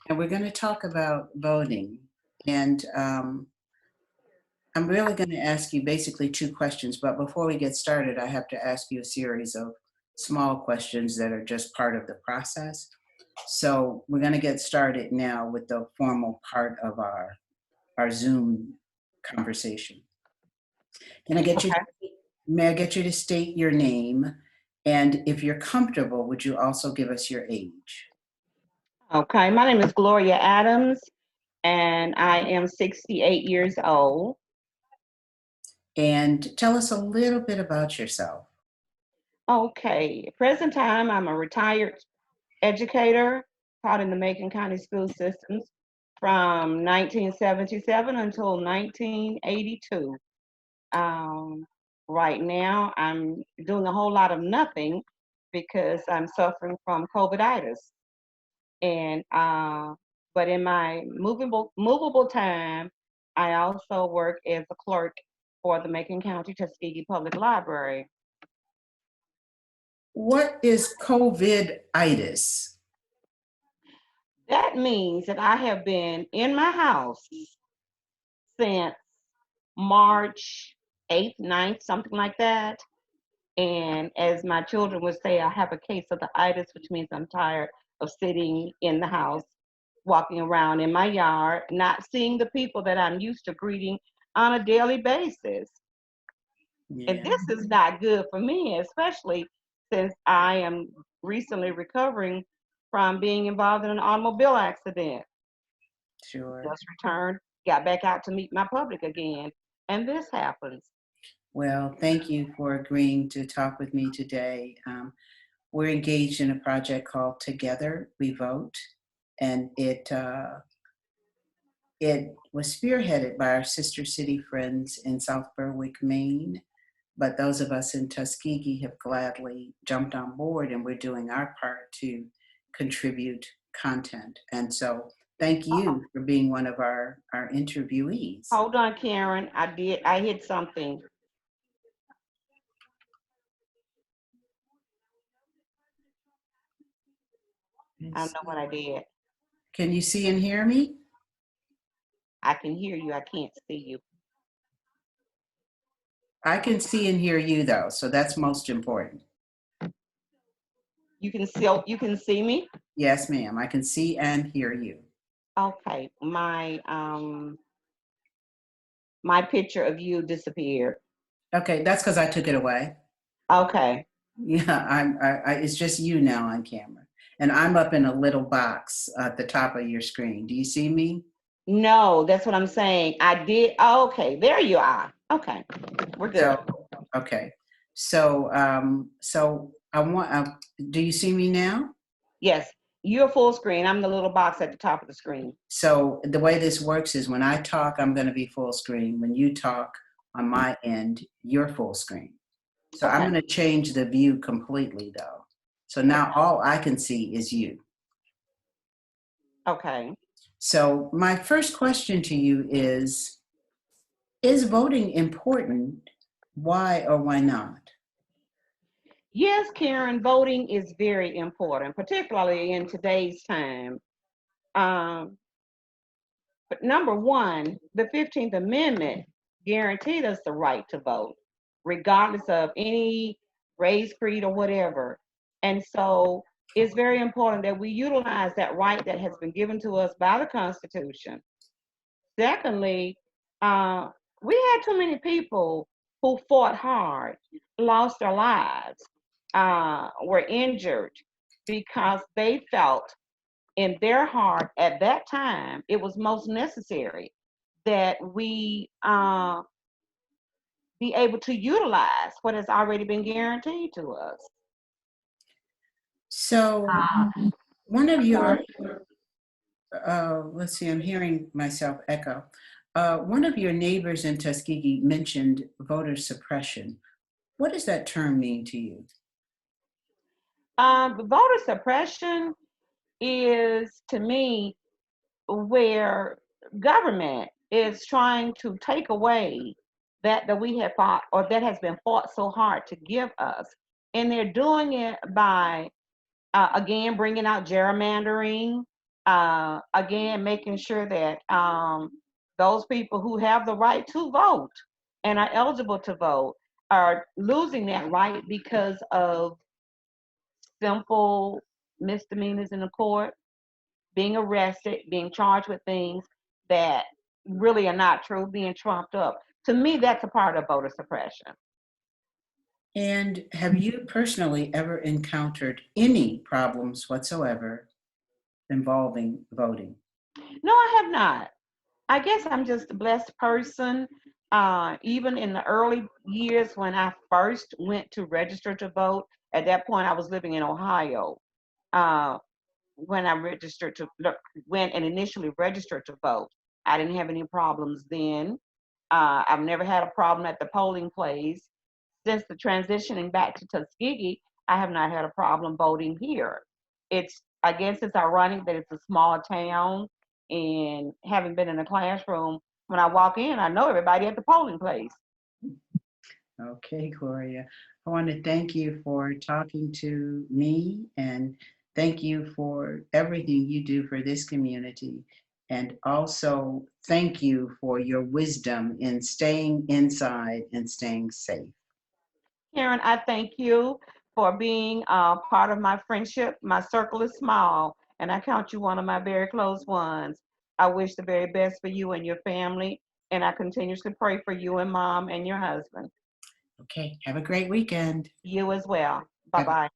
and we're going to talk about voting. And I'm really going to ask you basically two questions, but before we get started, I have to ask you a series of small questions that are just part of the process. So we're going to get started now with the formal part of our Zoom conversation. Can I get you, Okay. may I get you to state your name? And if you're comfortable, would you also give us your age? Okay. My name is Gloria Adams, and I am 68 years old. And tell us a little bit about yourself. Okay. Present time, I'm a retired educator taught in the Macon County school systems from 1977 until 1982. Um, right now, I'm doing a whole lot of nothing because I'm suffering from COVIDitis. And but in my movable time, I also work as a clerk for the Macon County Tuskegee Public Library. What is COVID-itis? That means that I have been in my house since March 8th, 9th, something like that. And as my children would say, I have a case of the itis, which means I'm tired of sitting in the house, walking around in my yard, not seeing the people that I'm used to greeting on a daily basis. And Yeah, this is not good for me, especially since I am recently recovering from being involved in an automobile accident. sure. Just returned, got back out to meet my public again, and this happens. Well, thank you for agreeing to talk with me today. We're engaged in a project called Together We Vote, and it was spearheaded by our sister city friends in South Berwick, Maine. But those of us in Tuskegee have gladly jumped on board, and we're doing our part to contribute content. And so, thank Uh-oh. you for being one of our interviewees. Hold on, Karen. I hit something. I don't know what I did. Can you see and hear me? I can hear you. I can't see you. I can see and hear you though, so that's most important. You can see me? Yes, ma'am. I can see and hear you. Okay. My picture of you disappeared. Okay, that's because I took it away. Okay. Yeah, it's just you now on camera. And I'm up in a little box at the top of your screen. Do you see me? No, that's what I'm saying. I did. Oh, okay. There you are. Okay. We're So, good. okay. So I want, do you see me now? Yes. You're full screen. I'm the little box at the top of the screen. So the way this works is when I talk, I'm going to be full screen. When you talk on my end, you're full screen. So I'm Okay. going to change the view completely though. So now all I can see is you. Okay. So my first question to you is voting important? Why or why not? Yes, Karen, voting is very important, particularly in today's time. Um, but number one, the 15th Amendment guaranteed us the right to vote, regardless of any race, creed, or whatever. And so it's very important that we utilize that right that has been given to us by the Constitution. Secondly, uh, we had too many people who fought hard, lost their lives, were injured because they felt in their heart at that time it was most necessary that we be able to utilize what has already been guaranteed to us. So I'm one of your, sorry. let's see, I'm hearing myself echo. One of your neighbors in Tuskegee mentioned voter suppression. What does that term mean to you? Voter suppression is, to me, where government is trying to take away that we have fought or that has been fought so hard to give us, and they're doing it by again bringing out gerrymandering, Again, making sure that those people who have the right to vote and are eligible to vote are losing that right because of simple misdemeanors in the court, being arrested, being charged with things that really are not true, being trumped up. To me, that's a part of voter suppression. And have you personally ever encountered any problems whatsoever involving voting? No, I have not. I guess I'm just a blessed person. Even in the early years when I first went to register to vote, at that point I was living in Ohio. Uh, when I registered to went and initially registered to vote, I didn't have any problems then. I've never had a problem at the polling place. Since the transitioning back to Tuskegee, I have not had a problem voting here. I guess it's ironic that it's a small town, and having been in a classroom, when I walk in, I know everybody at the polling place. Okay, Gloria. I want to thank you for talking to me and thank you for everything you do for this community. And also thank you for your wisdom in staying inside and staying safe. Karen, I thank you for being part of my friendship. My circle is small, and I count you one of my very close ones. I wish the very best for you and your family, and I continuously pray for you and mom and your husband. Okay, have a great weekend. You as well. Bye Bye. bye.